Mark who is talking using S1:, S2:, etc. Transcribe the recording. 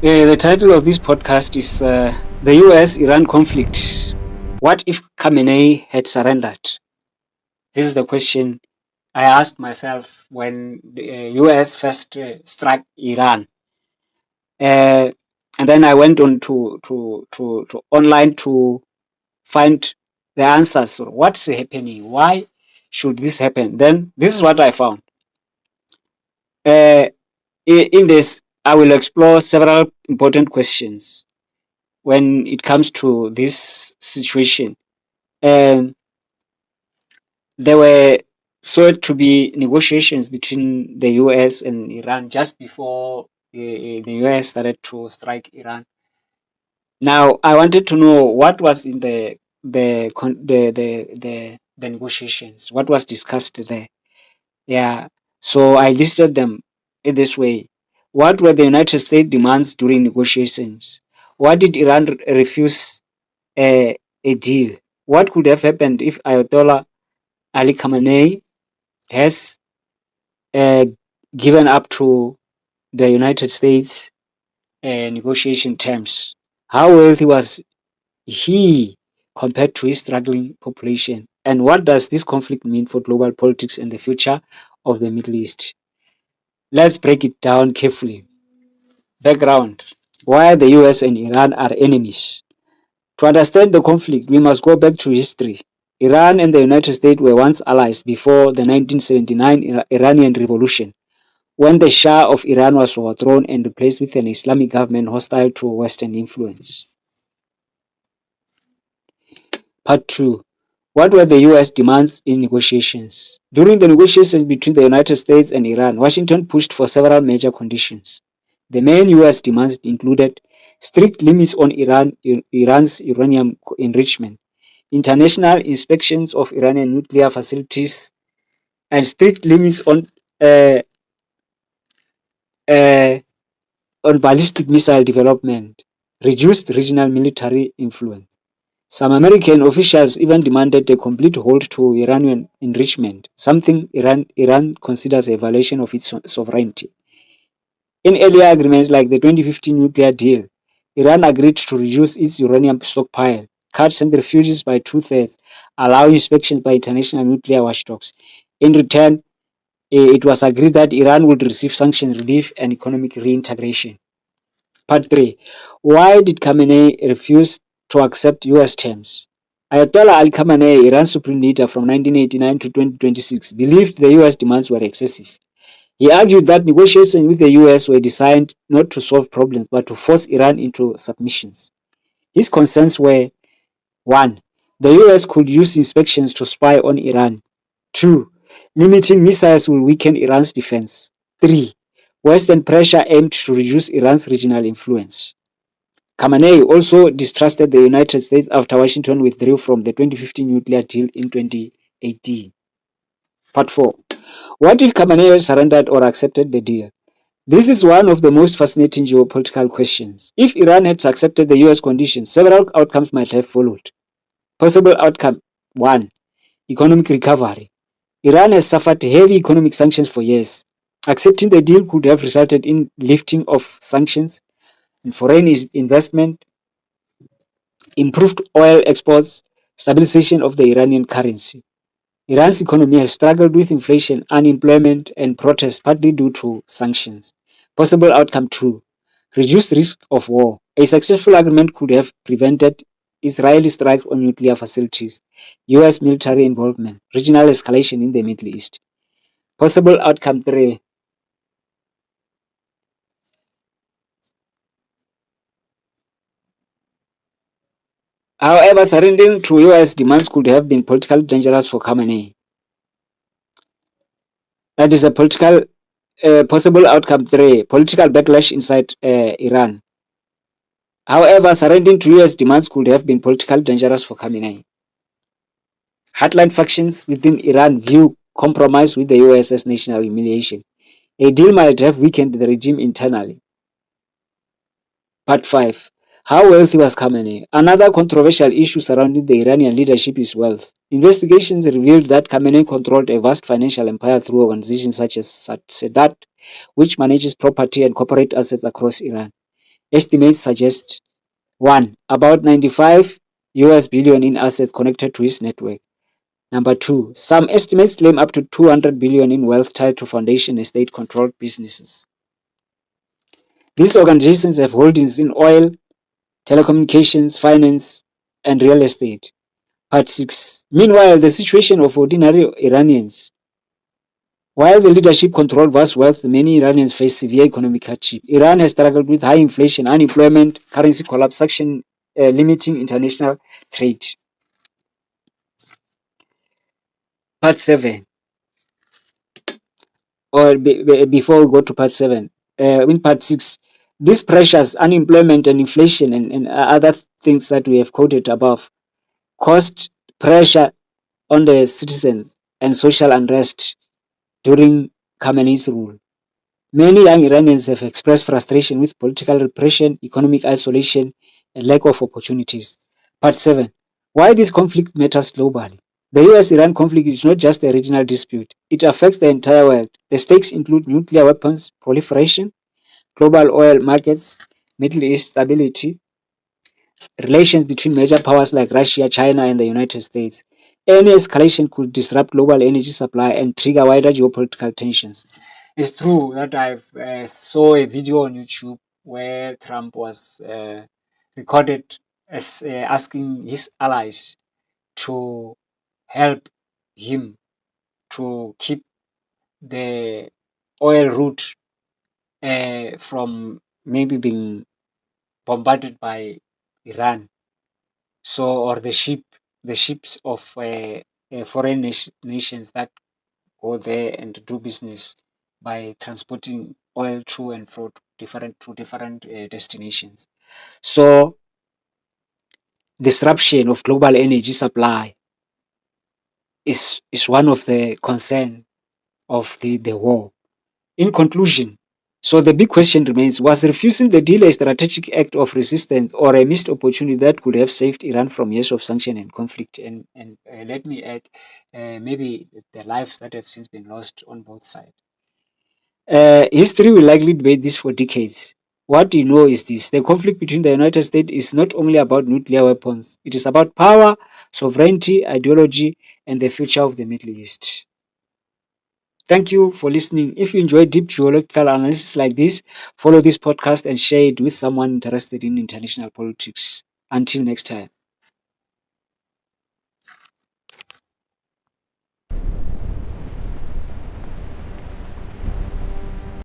S1: The title of this podcast is The US-Iran Conflict. What if Khamenei had surrendered? This is the question I asked myself when the US first struck Iran. Uh, and then I went on to online to find the answers. So what's happening? Why should this happen? Then this is what I found. Uh, in this, I will explore several important questions when it comes to this situation. And there were sought to be negotiations between the US and Iran just before the US started to strike Iran. Now, I wanted to know what was in the negotiations, what was discussed there. Yeah, so I listed them in this way. What were the United States demands during negotiations? What did Iran refuse a deal? What could have happened if Ayatollah Ali Khamenei has uh, given up to the United States negotiation terms? How wealthy was he compared to his struggling population? And what does this conflict mean for global politics and the future of the Middle East? Let's break it down carefully. Background: why the US and Iran are enemies. To understand the conflict, we must go back to history. Iran and the United States were once allies before the 1979 Iranian Revolution, when the Shah of Iran was overthrown and replaced with an Islamic government hostile to Western influence. Part 2. What were the US demands in negotiations? During the negotiations between the United States and Iran, Washington pushed for several major conditions. The main US demands included strict limits on Iran's uranium enrichment, international inspections of Iranian nuclear facilities, and strict limits uh, uh, on ballistic missile development, reduced regional military influence. Some American officials even demanded a complete halt to Iranian enrichment, something Iran considers a violation of its sovereignty. In earlier agreements like the 2015 nuclear deal, Iran agreed to reduce its uranium stockpile, cut centrifuges by two-thirds, allow inspections by international nuclear watchdogs. In return, it was agreed that Iran would receive sanction relief and economic reintegration. Part 3. Why did Khamenei refuse to accept US terms? Ayatollah Ali Khamenei, Iran's supreme leader from 1989 to 2026, believed the US demands were excessive. He argued that negotiations with the US were designed not to solve problems but to force Iran into submissions. His concerns were: 1. The US could use inspections to spy on Iran. 2. Limiting missiles will weaken Iran's defense. 3. Western pressure aimed to reduce Iran's regional influence. Khamenei also distrusted the United States after Washington withdrew from the 2015 nuclear deal in 2018. Part 4. What if Khamenei surrendered or accepted the deal? This is one of the most fascinating geopolitical questions. If Iran had accepted the US conditions, several outcomes might have followed. Possible outcome: 1. Economic recovery. Iran has suffered heavy economic sanctions for years. Accepting the deal could have resulted in lifting of sanctions and foreign investment, improved oil exports, stabilization of the Iranian currency. Iran's economy has struggled with inflation, unemployment, and protests partly due to sanctions. Possible outcome 2. Reduced risk of war. A successful agreement could have prevented Israeli strikes on nuclear facilities, US military involvement, regional escalation in the Middle East. Possible outcome 3. However, surrendering to US demands could have been politically dangerous for Khamenei. That is a possible outcome 3. Political backlash inside Iran. However, surrendering to US demands could have been politically dangerous for Khamenei. Hardline factions within Iran view compromise with the US as national humiliation. A deal might have weakened the regime internally. Part 5. How wealthy was Khamenei? Another controversial issue surrounding the Iranian leadership is wealth. Investigations revealed that Khamenei controlled a vast financial empire through organizations such as Sadat, which manages property and corporate assets across Iran. Estimates suggest 1. About 95 US billion in assets connected to his network. Number 2. Some estimates claim up to 200 billion in wealth tied to foundation and state-controlled businesses. These organizations have holdings in oil, telecommunications, finance, and real estate. Part 6. Meanwhile, the situation of ordinary Iranians. While the leadership controlled vast wealth, many Iranians face severe economic hardship. Iran has struggled with high inflation, unemployment, currency collapse, sanction limiting international trade. Part 7. Or before we go to part 7, in part 6, these pressures, unemployment and inflation and other things that we have quoted above, caused pressure on the citizens and social unrest during Khamenei's rule. Many young Iranians have expressed frustration with political repression, economic isolation, and lack of opportunities. Part 7. Why this conflict matters globally. The US-Iran conflict is not just a regional dispute. It affects the entire world. The stakes include nuclear weapons proliferation, global oil markets, Middle East stability, relations between major powers like Russia, China, and the United States. Any escalation could disrupt global energy supply and trigger wider geopolitical tensions. It's true that I saw a video on YouTube where Trump was recorded as asking his allies to help him to keep the oil route from maybe being bombarded by Iran. So, or the ships of foreign nations that go there and do business by transporting oil to and fro to different destinations. So, disruption of global energy supply is one of the concern of the war. In conclusion, so the big question remains, was refusing the deal a strategic act of resistance or a missed opportunity that could have saved Iran from years of sanction and conflict? And let me add, maybe the lives that have since been lost on both sides. History will likely debate this for decades. What you know is this: the conflict between the United States is not only about nuclear weapons, it is about power, sovereignty, ideology, and the future of the Middle East. Thank you for listening. If you enjoy deep geological analysis like this, follow this podcast and share it with someone interested in international politics. Until next time.